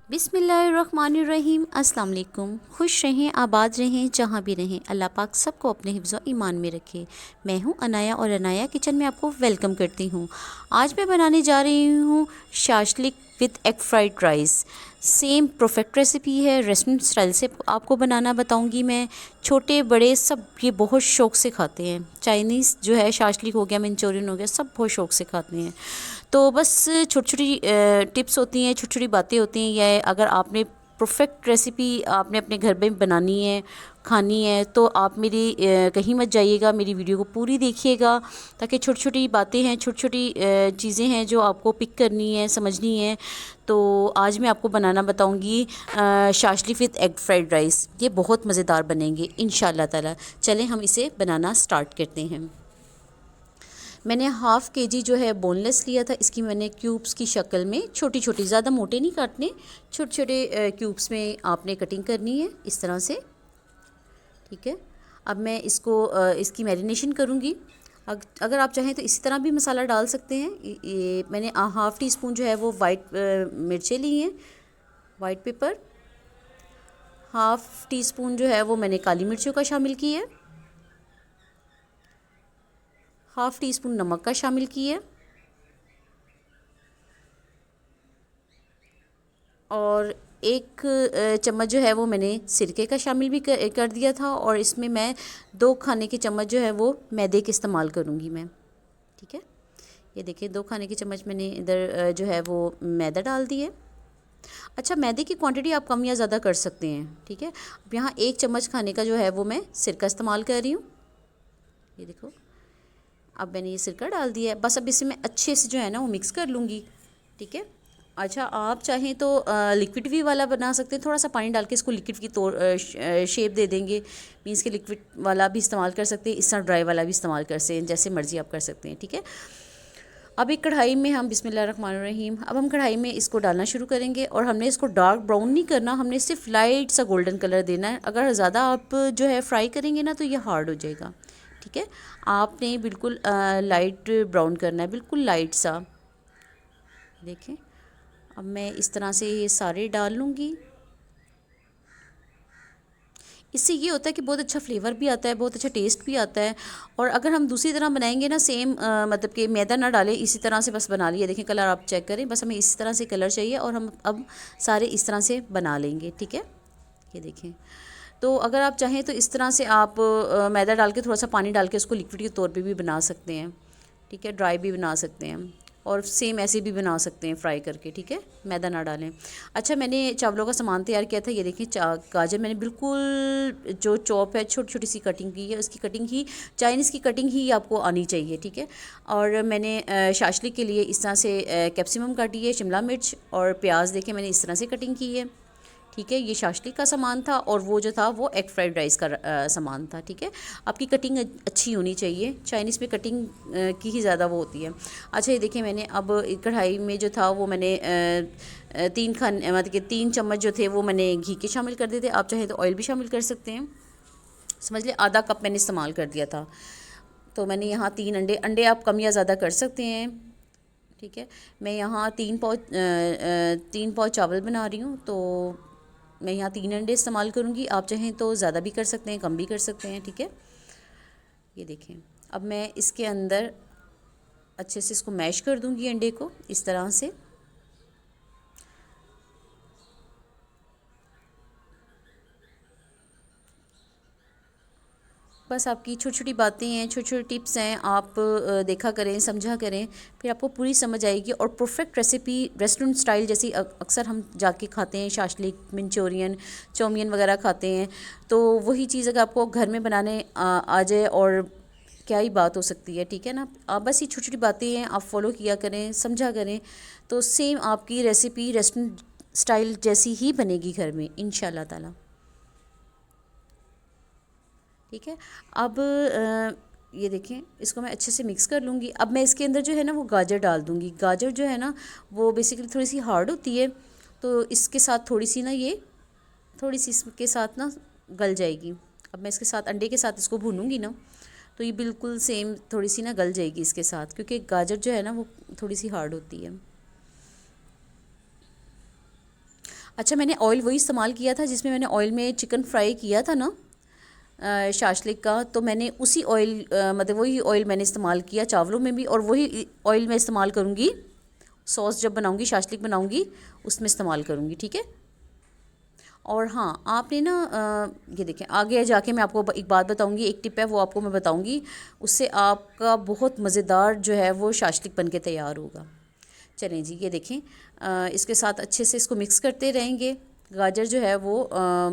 बिस्मिल्लाहिर्रहमानिर्रहीम। अस्सलाम वालेकुम। खुश रहें, आबाद रहें, जहाँ भी रहें। अल्लाह पाक सबको अपने हिफ्ज़ व ईमान में रखे। मैं हूँ अनाया और अनाया किचन में आपको वेलकम करती हूँ। आज मैं बनाने जा रही हूँ shashlik with egg fried rice. Same perfect recipe है, रेस्टोरेंट स्टाइल से आपको बनाना बताऊँगी मैं। छोटे बड़े सब ये बहुत शौक़ से खाते हैं। चाइनीज़ जो है शाशलिक हो गया, मंचूरियन हो गया, सब बहुत शौक़ से खाते हैं। तो बस छोटी छोटी टिप्स होती हैं, छोटी छोटी बातें होती हैं। या अगर आपने परफेक्ट रेसिपी आपने अपने घर में बनानी है, खानी है, तो आप मेरी कहीं मत जाइएगा, मेरी वीडियो को पूरी देखिएगा, ताकि छोटी छोटी बातें हैं, छोटी छोटी चीज़ें हैं जो आपको पिक करनी है, समझनी है। तो आज मैं आपको बनाना बताऊंगी शाशली विद एग फ्राइड राइस। ये बहुत मज़ेदार बनेंगे इंशाल्लाह ताला। चलें हम इसे बनाना स्टार्ट करते हैं। मैंने हाफ़ केजी जो है बोनलेस लिया था। इसकी मैंने क्यूब्स की शक्ल में छोटी छोटी, ज़्यादा मोटे नहीं काटने, छोटे छोटे क्यूब्स में आपने कटिंग करनी है इस तरह से। ठीक है, अब मैं इसको इसकी मैरिनेशन करूँगी। अगर आप चाहें तो इसी तरह भी मसाला डाल सकते हैं। ये मैंने हाफ़ टी स्पून जो है वो वाइट मिर्चें ली हैं, white paper. Half tea spoon जो है वो मैंने काली मिर्चों का शामिल किया है। हाफ़ टी स्पून नमक का शामिल किया है। और एक चम्मच जो है वो मैंने सिरके का शामिल भी कर दिया था। और इसमें मैं 2 खाने के चम्मच जो है वो मैदे के इस्तेमाल करूँगी मैं। ठीक है, ये देखिए 2 खाने के चम्मच मैंने इधर जो है वो मैदा डाल दिए। अच्छा, मैदे की क्वांटिटी आप कम या ज़्यादा कर सकते हैं। ठीक है, अब यहाँ 1 चम्मच खाने का जो है वो मैं सिरका इस्तेमाल कर रही हूँ। ये देखो, अब मैंने ये सिरका डाल दिया है। बस अब इसे मैं अच्छे से जो है ना वो मिक्स कर लूँगी। ठीक है, अच्छा आप चाहें तो लिक्विड भी वाला बना सकते हैं। थोड़ा सा पानी डाल के इसको लिक्विड की शेप दे देंगे। मीन्स के लिक्विड वाला भी इस्तेमाल कर सकते हैं, इस तरह ड्राई वाला भी इस्तेमाल कर सकते हैं, जैसे मर्ज़ी आप कर सकते हैं। ठीक है, अब एक कढ़ाई में हम बिस्मिल्लाहिर्रहमानिर्रहीम, अब हम कढ़ाई में इसको डालना शुरू करेंगे। और हमने इसको डार्क ब्राउन नहीं करना, हमने सिर्फ लाइट सा गोल्डन कलर देना है। अगर ज़्यादा आप जो है फ्राई करेंगे ना तो ये हार्ड हो जाएगा। ठीक है, आपने बिल्कुल लाइट ब्राउन करना है, बिल्कुल लाइट सा। देखें, अब मैं इस तरह से ये सारे डाल लूँगी। इससे ये होता है कि बहुत अच्छा फ्लेवर भी आता है, बहुत अच्छा टेस्ट भी आता है। और अगर हम दूसरी तरह बनाएंगे ना सेम, मतलब कि मैदा ना डालें, इसी तरह से बस बना लिया। देखें कलर आप चेक करें, बस हमें इस तरह से कलर चाहिए। और हम अब सारे इस तरह से बना लेंगे। ठीक है, ये देखें। तो अगर आप चाहें तो इस तरह से आप मैदा डाल के थोड़ा सा पानी डाल के उसको लिक्विड के तौर पे भी बना सकते हैं। ठीक है, ड्राई भी बना सकते हैं और सेम ऐसे भी बना सकते हैं फ्राई करके। ठीक है, मैदा ना डालें। अच्छा, मैंने चावलों का सामान तैयार किया था। ये देखिए, गाजर मैंने बिल्कुल जो चॉप है, छोटी छोटी सी कटिंग की है। उसकी कटिंग ही चाइनीज़ की कटिंग ही आपको आनी चाहिए। ठीक है, और मैंने शाशलिक के लिए इस तरह से कैप्सिकम काटी है, शिमला मिर्च और प्याज देखें मैंने इस तरह से कटिंग की है। ठीक है, ये शाशलिक का सामान था। और वो जो था वो एग फ्राइड राइस का सामान था। ठीक है, आपकी कटिंग अच्छी होनी चाहिए। चाइनीज़ में कटिंग की ही ज़्यादा वो होती है। अच्छा, ये देखिए, मैंने अब कढ़ाई में जो था वो मैंने 3 मतलब कि 3 चम्मच जो थे वो मैंने घी के शामिल कर दिए थे। आप चाहे तो ऑयल भी शामिल कर सकते हैं। समझ लें आधा कप मैंने इस्तेमाल कर दिया था। तो मैंने यहाँ 3 अंडे आप कम या ज़्यादा कर सकते हैं। ठीक है, मैं यहाँ 3 पाव चावल बना रही हूँ, तो मैं यहाँ 3 अंडे इस्तेमाल करूँगी। आप चाहें तो ज़्यादा भी कर सकते हैं, कम भी कर सकते हैं। ठीक है, ये देखें, अब मैं इसके अंदर अच्छे से इसको मैश कर दूँगी अंडे को इस तरह से। बस आपकी छोटी छोटी बातें हैं, छोटी छोटी टिप्स हैं, आप देखा करें, समझा करें, फिर आपको पूरी समझ आएगी। और परफेक्ट रेसिपी रेस्टोरेंट स्टाइल जैसी अक्सर हम जाके खाते हैं, शाशलिक, मंचूरियन, चाउमीन वगैरह खाते हैं। तो वही चीज़ अगर आपको घर में बनाने आ जाए और क्या ही बात हो सकती है। ठीक है ना, आप बस ये छोटी छोटी बातें हैं, आप फॉलो किया करें, समझा करें, तो सेम आपकी रेसिपी रेस्टोरेंट स्टाइल जैसी ही बनेगी घर में इंशाल्लाह ताला। ठीक है, अब ये देखें, इसको मैं अच्छे से मिक्स कर लूँगी। अब मैं इसके अंदर जो है ना वो गाजर डाल दूँगी। गाजर जो है ना वो बेसिकली थोड़ी सी हार्ड होती है, तो इसके साथ थोड़ी सी ना ये थोड़ी सी इसके साथ ना गल जाएगी। अब मैं इसके साथ अंडे के साथ इसको भूनूंगी ना, तो ये बिल्कुल सेम थोड़ी सी ना गल जाएगी इसके साथ, क्योंकि गाजर जो है ना वो थोड़ी सी हार्ड होती है। अच्छा, मैंने ऑयल वही इस्तेमाल किया था जिसमें मैंने ऑयल में चिकन फ्राई किया था ना, शाशलिक का। तो मैंने उसी ऑयल मतलब वही ऑयल मैंने इस्तेमाल किया चावलों में भी, और वही ऑयल मैं इस्तेमाल करूँगी सॉस जब बनाऊँगी, शाशलिक बनाऊँगी उसमें इस्तेमाल करूँगी, ठीक है। और हाँ, आपने ना ये देखें, आगे जाके मैं आपको एक बात बताऊंगी, एक टिप है वो आपको मैं बताऊंगी, उससे आपका बहुत मज़ेदार जो है वो शाशलिक बन के तैयार होगा। चलें जी, ये देखें, इसके साथ अच्छे से इसको मिक्स करते रहेंगे। गाजर जो है वो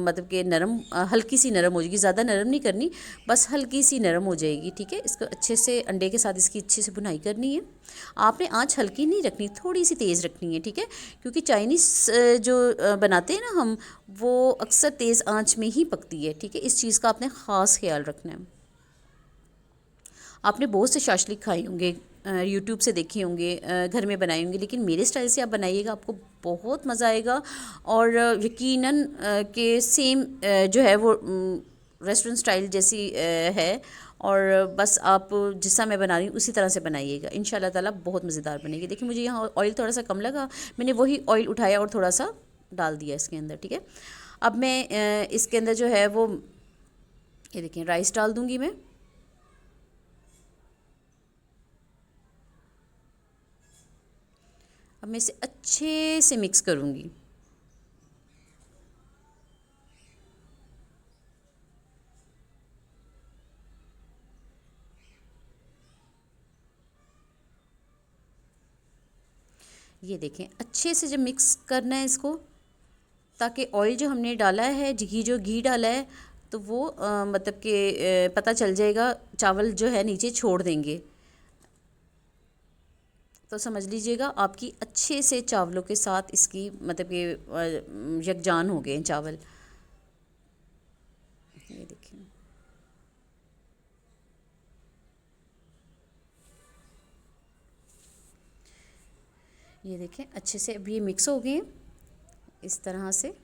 मतलब कि नरम, हल्की सी नरम हो जाएगी, ज़्यादा नरम नहीं करनी, बस हल्की सी नरम हो जाएगी, ठीक है। इसको अच्छे से अंडे के साथ इसकी अच्छे से भुनाई करनी है। आपने आँच हल्की नहीं रखनी, थोड़ी सी तेज़ रखनी है, ठीक है। क्योंकि चाइनीज़ जो बनाते हैं ना हम, वो अक्सर तेज़ आँच में ही पकती है, ठीक है। इस चीज़ का आपने ख़ास ख्याल रखना है। आपने बहुत से शाशलिक खाए होंगे, यूट्यूब से देखे होंगे, घर में बनाए होंगे, लेकिन मेरे स्टाइल से आप बनाइएगा, आपको बहुत मज़ा आएगा। और यकीनन कि सेम जो है वो रेस्टोरेंट स्टाइल जैसी है। और बस आप जिस तरह मैं बना रही हूँ उसी तरह से बनाइएगा, इंशाल्लाह ताला बहुत मज़ेदार बनेगी। देखिए, मुझे यहाँ ऑयल थोड़ा सा कम लगा, मैंने वही ऑयल उठाया और थोड़ा सा डाल दिया इसके अंदर, ठीक है। अब मैं इसके अंदर जो है वो, ये देखें, राइस डाल दूँगी मैं। अब मैं इसे अच्छे से मिक्स करूँगी। ये देखें, अच्छे से जब मिक्स करना है इसको, ताकि ऑयल जो हमने डाला है, घी डाला है, तो वो मतलब कि पता चल जाएगा, चावल जो है नीचे छोड़ देंगे। तो समझ लीजिएगा आपकी अच्छे से चावलों के साथ इसकी मतलब कि यकजान हो गए चावल। ये देखें, ये देखें, अच्छे से अब ये मिक्स हो गए हैं इस तरह से।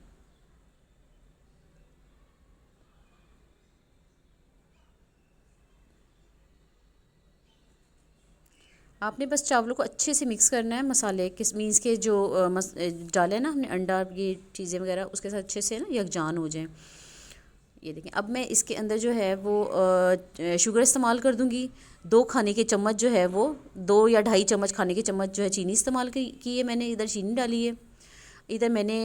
आपने बस चावलों को अच्छे से मिक्स करना है, मसाले किस मीन्स के जो डाले ना हमने, अंडा, ये चीज़ें वगैरह उसके साथ अच्छे से ना यकजान हो जाएं। ये देखें, अब मैं इसके अंदर जो है वो शुगर इस्तेमाल कर दूँगी। 2 खाने के चम्मच जो है वो, 2 या ढाई चम्मच खाने के चम्मच जो है चीनी इस्तेमाल की है मैंने, इधर चीनी डाली है। इधर मैंने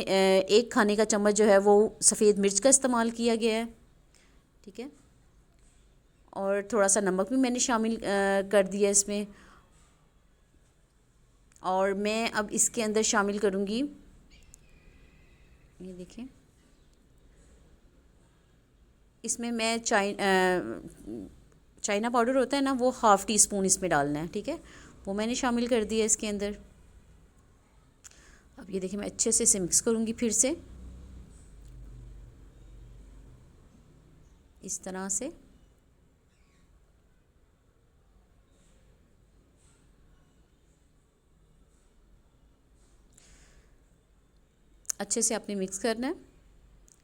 1 खाने का चम्मच जो है वो सफ़ेद मिर्च का इस्तेमाल किया गया है, ठीक है। और थोड़ा सा नमक भी मैंने शामिल कर दिया इसमें। और मैं अब इसके अंदर शामिल करूँगी, ये देखें, इसमें मैं चाइना पाउडर होता है ना, वो हाफ़ टी स्पून इसमें डालना है, ठीक है। वो मैंने शामिल कर दिया इसके अंदर। अब ये देखिए, मैं अच्छे से इसे मिक्स करूँगी फिर से इस तरह से। अच्छे से आपने मिक्स करना है।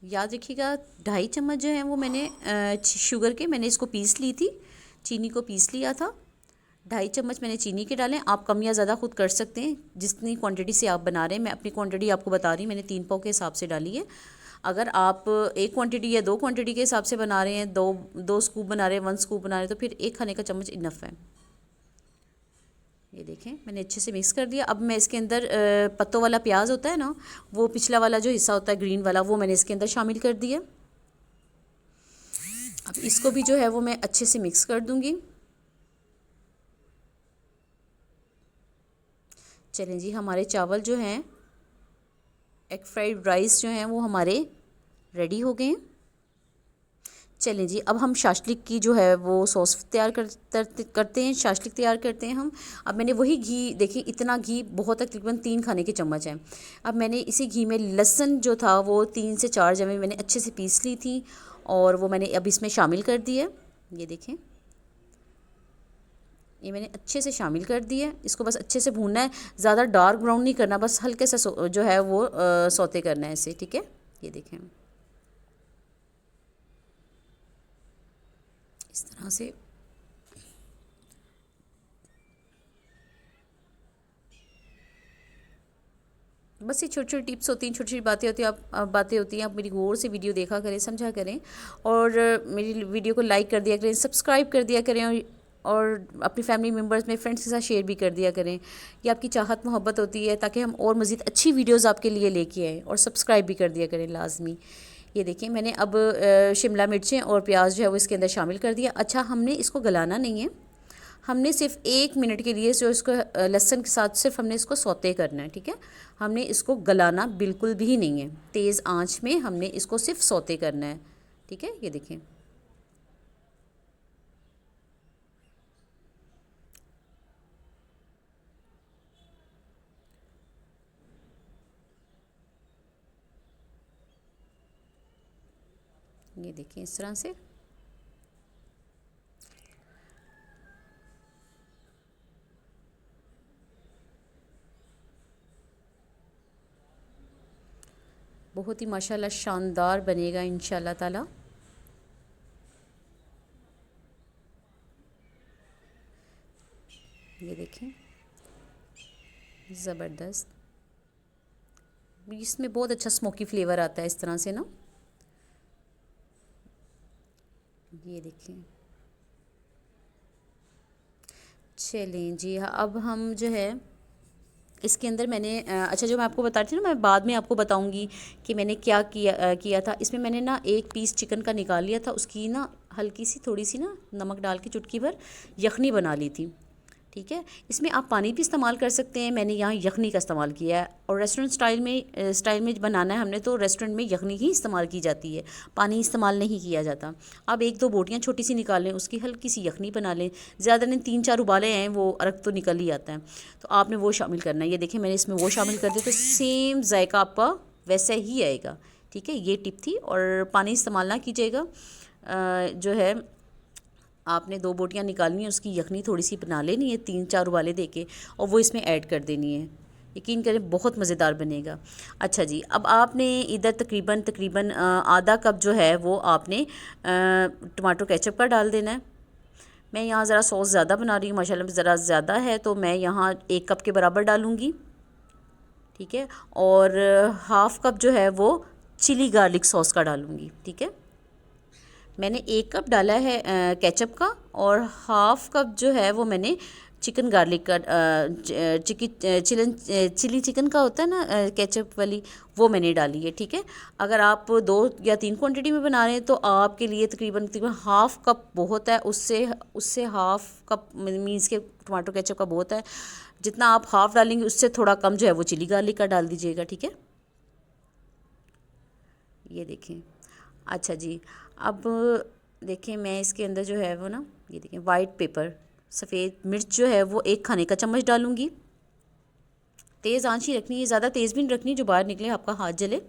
याद रखिएगा, 2.5 चम्मच जो है वो मैंने शुगर के, मैंने इसको पीस ली थी, चीनी को पीस लिया था। 2.5 चम्मच मैंने चीनी के डालें। आप कम या ज़्यादा खुद कर सकते हैं जितनी क्वांटिटी से आप बना रहे हैं। मैं अपनी क्वांटिटी आपको बता रही हूँ, मैंने 3 पाव के हिसाब से डाली है। अगर आप एक क्वांटिटी या 2 क्वांटिटी के हिसाब से बना रहे हैं, दो स्कूप बना रहे हैं, 1 स्कूप बना रहे हैं, तो फिर 1 खाने का चम्मच इनफ है। ये देखें, मैंने अच्छे से मिक्स कर दिया। अब मैं इसके अंदर पत्तों वाला प्याज होता है ना, वो पिछला वाला जो हिस्सा होता है ग्रीन वाला, वो मैंने इसके अंदर शामिल कर दिया। अब इसको भी जो है वो मैं अच्छे से मिक्स कर दूँगी। चलें जी, हमारे चावल जो हैं, एग फ्राइड राइस जो हैं, वो हमारे रेडी हो गए हैं। चलें जी, अब हम शाशलिक की जो है वो सॉस तैयार करते हैं, शाशलिक तैयार करते हैं हम। अब मैंने वही घी, देखिए इतना घी बहुत है, तकरीबन 3 खाने के चम्मच हैं। अब मैंने इसी घी में लहसुन जो था वो 3 से 4 जमे मैंने अच्छे से पीस ली थी, और वो मैंने अब इसमें शामिल कर दी है। ये देखें, ये मैंने अच्छे से शामिल कर दिया है। इसको बस अच्छे से भूनना है, ज़्यादा डार्क ब्राउन नहीं करना, बस हल्के से जो है वो सौते करना है इसे, ठीक है। ये देखें, इस तरह से। बस ये छोटी छोटी टिप्स होती हैं, छोटी छोटी बातें होती हैं, आप बातें होती हैं, आप मेरी गौर से वीडियो देखा करें, समझा करें, और मेरी वीडियो को लाइक कर दिया करें, सब्सक्राइब कर दिया करें, और अपनी फैमिली मेम्बर्स में फ्रेंड्स के साथ शेयर भी कर दिया करें। ये आपकी चाहत मोहब्बत होती है ताकि हम और मज़ीद अच्छी वीडियोज़ आपके लिए लेके आएँ, और सब्सक्राइब भी कर दिया करें लाजमी। ये देखिए मैंने अब शिमला मिर्चें और प्याज जो है वो इसके अंदर शामिल कर दिया। अच्छा, हमने इसको गलाना नहीं है, हमने सिर्फ 1 मिनट के लिए जो इसको लहसुन के साथ सिर्फ हमने इसको सौते करना है, ठीक है। हमने इसको गलाना बिल्कुल भी नहीं है, तेज़ आंच में हमने इसको सिर्फ सौते करना है, ठीक है। ये देखें, ये देखें इस तरह से। बहुत ही माशाल्लाह शानदार बनेगा इंशाल्लाह ताला। ये देखें, ज़बरदस्त। इसमें बहुत अच्छा स्मोकी फ्लेवर आता है इस तरह से ना। ये देखें, चलें जी हाँ, अब हम जो है इसके अंदर मैंने अच्छा, जो मैं आपको बता रही थी ना, मैं बाद में आपको बताऊंगी कि मैंने क्या किया था। इसमें मैंने ना एक पीस चिकन का निकाल लिया था, उसकी ना हल्की सी थोड़ी सी ना नमक डाल के चुटकी भर यखनी बना ली थी, ठीक है। इसमें आप पानी भी इस्तेमाल कर सकते हैं, मैंने यहाँ यखनी का इस्तेमाल किया है। और रेस्टोरेंट स्टाइल में बनाना है हमने, तो रेस्टोरेंट में यखनी ही इस्तेमाल की जाती है, पानी इस्तेमाल नहीं किया जाता। अब 1-2 बोटियाँ छोटी सी निकाल लें, उसकी हल्की सी यखनी बना लें, ज़्यादा नहीं, 3-4 उबाले हैं वो अरक तो निकल ही आता है, तो आपने वो शामिल करना है। ये देखें मैंने इसमें वो शामिल कर दिया, तो सेम जायका आपका वैसा ही आएगा, ठीक है। ये टिप थी। और पानी इस्तेमाल ना कीजिएगा, जो है आपने 2 बोटियाँ निकालनी है, उसकी यखनी थोड़ी सी बना लेनी है 3-4 उबाले देके, और वो इसमें ऐड कर देनी है। यकीन करें बहुत मज़ेदार बनेगा। अच्छा जी, अब आपने इधर तकरीबन तकरीबन आधा कप जो है वो आपने टमाटो केचप का डाल देना है। मैं यहाँ ज़रा सॉस ज़्यादा बना रही हूँ, माशाल्लाह ज़रा ज़्यादा है, तो मैं यहाँ 1 कप के बराबर डालूँगी, ठीक है। और हाफ़ कप जो है वो चिली गार्लिक सॉस का डालूँगी, ठीक है। मैंने 1 कप डाला है केचप का, और हाफ़ कप जो है वो मैंने चिकन गार्लिक का चिली चिकन का होता है ना केचप वाली, वो मैंने डाली है, ठीक है। अगर आप 2 या 3 क्वांटिटी में बना रहे हैं तो आपके लिए तकरीबन तकरीबन हाफ़ कप बहुत है, उससे उससे हाफ़ कप मीन्स के टमाटो केचप का बहुत है। जितना आप हाफ़ डालेंगे उससे थोड़ा कम जो है वो चिली गार्लिक का डाल दीजिएगा, ठीक है। ये देखें। अच्छा जी, अब देखें मैं इसके अंदर जो है वो ना, ये देखें वाइट पेपर, सफ़ेद मिर्च जो है वो 1 खाने का चम्मच डालूँगी। तेज़ आंच ही रखनी है, ज़्यादा तेज़ भी नहीं रखनी जो बाहर निकले आपका हाथ जले,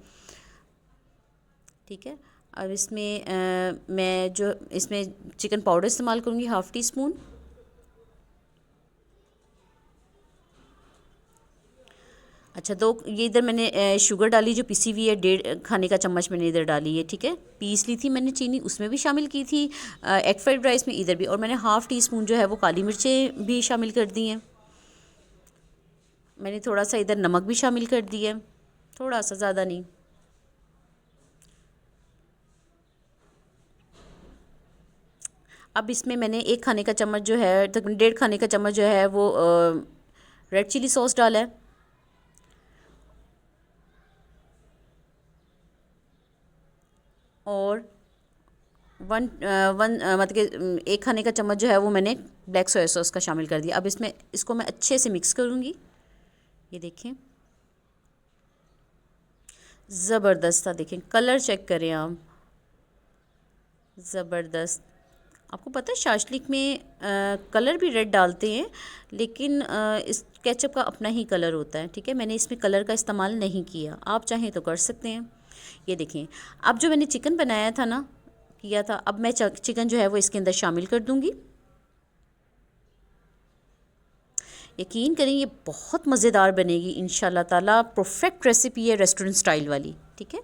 ठीक है। अब इसमें मैं जो इसमें चिकन पाउडर इस्तेमाल करूँगी, हाफ़ टी स्पून। अच्छा, 2 ये इधर मैंने शुगर डाली जो पिसी हुई है, 1.5 खाने का चम्मच मैंने इधर डाली है, ठीक है। पीस ली थी मैंने चीनी, उसमें भी शामिल की थी, एग फ्राइड राइस में इधर भी। और मैंने हाफ़ टी स्पून जो है वो काली मिर्चें भी शामिल कर दी हैं। मैंने थोड़ा सा इधर नमक भी शामिल कर दिया है, थोड़ा सा, ज़्यादा नहीं। अब इसमें मैंने 1 खाने का चम्मच जो है, तकरीबन 1.5 खाने का चम्मच जो है वो रेड चिली सॉस डाला है। और मतलब कि 1 खाने का चम्मच जो है वो मैंने ब्लैक सोया सॉस का शामिल कर दिया। अब इसमें इसको मैं अच्छे से मिक्स करूँगी। ये देखें, ज़बरदस्त था, देखें कलर चेक करें आप, ज़बरदस्त। आपको पता है शाशलिक में कलर भी रेड डालते हैं, लेकिन इस केचप का अपना ही कलर होता है, ठीक है। मैंने इसमें कलर का इस्तेमाल नहीं किया, आप चाहें तो कर सकते हैं। ये देखें, अब जो मैंने चिकन बनाया था ना, किया था, अब मैं चिकन जो है वो इसके अंदर शामिल कर दूँगी। यकीन करें ये बहुत मज़ेदार बनेगी इंशाल्लाह ताला, परफेक्ट रेसिपी है रेस्टोरेंट स्टाइल वाली, ठीक है।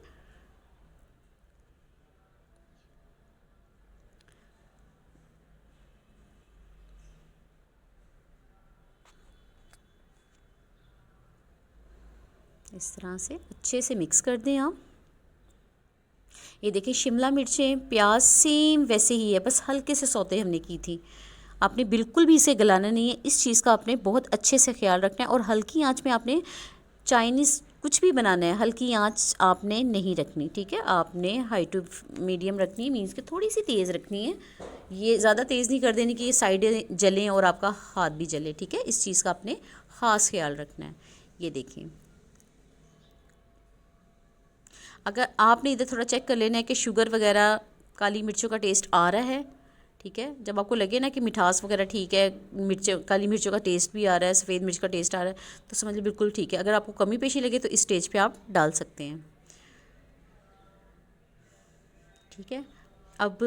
इस तरह से अच्छे से मिक्स कर दें आप। ये देखिए शिमला मिर्चें प्याज सेम वैसे ही है, बस हल्के से सौते हमने की थी। आपने बिल्कुल भी इसे गलाना नहीं है, इस चीज़ का आपने बहुत अच्छे से ख्याल रखना है। और हल्की आंच में आपने चाइनीज़ कुछ भी बनाना है, हल्की आंच आपने नहीं रखनी, ठीक है। आपने हाई टू मीडियम रखनी है, मीन्स कि थोड़ी सी तेज़ रखनी है। ये ज़्यादा तेज़ नहीं कर देनी कि ये साइडें जलें और आपका हाथ भी जले, ठीक है। इस चीज़ का आपने ख़ास ख्याल रखना है। ये देखिए, अगर आपने इधर थोड़ा चेक कर लेना है कि शुगर वगैरह काली मिर्चों का टेस्ट आ रहा है, ठीक है। जब आपको लगे ना कि मिठास वगैरह ठीक है, मिर्च काली मिर्चों का टेस्ट भी आ रहा है, सफ़ेद मिर्च का टेस्ट आ रहा है, तो समझ लीजिए बिल्कुल ठीक है। अगर आपको कमी पेशी लगे तो इस स्टेज पे आप डाल सकते हैं, ठीक है। अब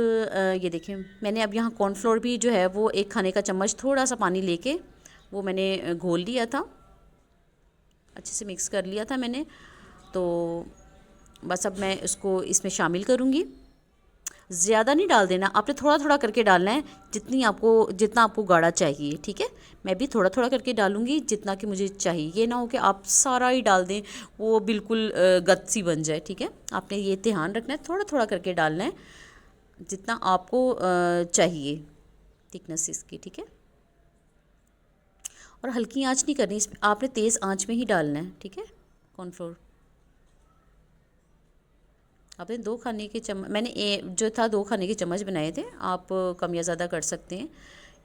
ये देखिए, मैंने अब यहाँ कॉर्नफ्लोर भी जो है वो 1 खाने का चम्मच थोड़ा सा पानी लेके वो मैंने घोल लिया था, अच्छे से मिक्स कर लिया था मैंने। तो बस अब मैं उसको इसमें शामिल करूँगी। ज़्यादा नहीं डाल देना, आपने थोड़ा थोड़ा करके डालना है, जितना आपको गाढ़ा चाहिए, ठीक है। मैं भी थोड़ा थोड़ा करके डालूँगी जितना कि मुझे चाहिए। ये ना हो कि आप सारा ही डाल दें, वो बिल्कुल गत सी बन जाए, ठीक है। आपने ये ध्यान रखना है, थोड़ा थोड़ा करके डालना है जितना आपको चाहिए थिकनेस इसकी, ठीक है। और हल्की आंच नहीं करनी, इसमें आपने तेज़ आंच में ही डालना है, ठीक है। कॉर्नफ्लोर आपने 2 खाने के चम्मच, मैंने जो था 2 खाने के चम्मच बनाए थे, आप कम या ज़्यादा कर सकते हैं।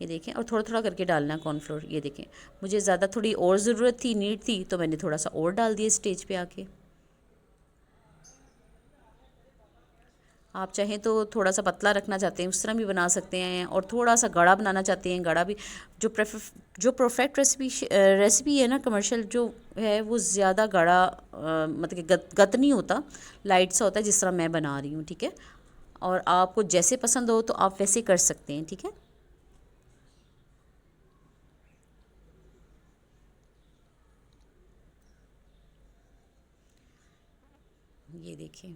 ये देखें, और थोड़ा थोड़ा करके डालना है कॉर्नफ्लोर। ये देखें, मुझे ज़्यादा थोड़ी और ज़रूरत थी, नीड थी, तो मैंने थोड़ा सा और डाल दिया स्टेज पे आके। आप चाहें तो थोड़ा सा पतला रखना चाहते हैं उस तरह भी बना सकते हैं, और थोड़ा सा गाढ़ा बनाना चाहते हैं गाढ़ा भी। जो परफेक्ट रेसिपी है ना कमर्शियल जो है, वो ज़्यादा गाढ़ा मतलब कि गत नहीं होता, लाइट सा होता है जिस तरह मैं बना रही हूँ, ठीक है। और आपको जैसे पसंद हो तो आप वैसे कर सकते हैं, ठीक है। ये देखिए,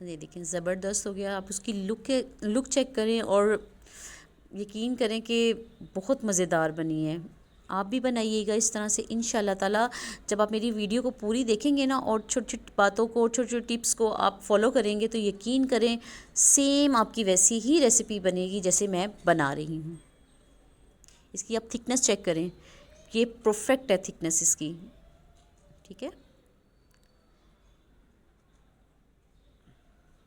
ये देखिए ज़बरदस्त हो गया। आप उसकी लुक चेक करें और यकीन करें कि बहुत मज़ेदार बनी है। आप भी बनाइएगा इस तरह से इंशाल्लाह ताला। जब आप मेरी वीडियो को पूरी देखेंगे ना, और छोटी छोटी बातों को, छोटी छोटी टिप्स को आप फॉलो करेंगे, तो यकीन करें सेम आपकी वैसी ही रेसिपी बनेगी जैसे मैं बना रही हूँ। इसकी आप थिकनेस चेक करें, ये परफेक्ट है थिकनेस इसकी, ठीक है।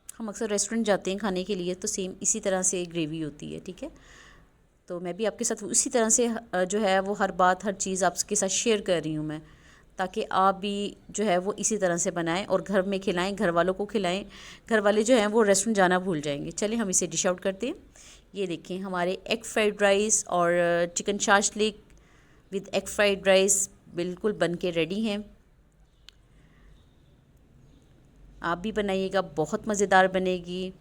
हम अक्सर रेस्टोरेंट जाते हैं खाने के लिए, तो सेम इसी तरह से ग्रेवी होती है, ठीक है। तो मैं भी आपके साथ उसी तरह से जो है वो हर बात हर चीज़ आपके साथ शेयर कर रही हूँ मैं, ताकि आप भी जो है वो इसी तरह से बनाएं और घर में खिलाएं, घर वालों को खिलाएं। घर वाले जो हैं वो रेस्टोरेंट जाना भूल जाएंगे। चलिए हम इसे डिश आउट करते हैं। ये देखें, हमारे एग फ्राइड राइस और chicken shashlik with egg fried rice बिल्कुल बन के रेडी हैं। आप भी बनाइएगा, बहुत मज़ेदार बनेगी।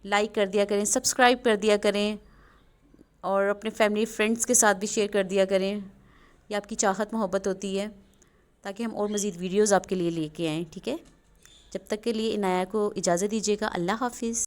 लाइक कर दिया करें, सब्सक्राइब कर दिया करें, और अपने फैमिली फ्रेंड्स के साथ भी शेयर कर दिया करें। ये आपकी चाहत मोहब्बत होती है, ताकि हम और मज़ीद वीडियोज़ आपके लिए लेके आएँ, ठीक है। जब तक के लिए इनाया को इजाज़त दीजिएगा। अल्लाह हाफिज़।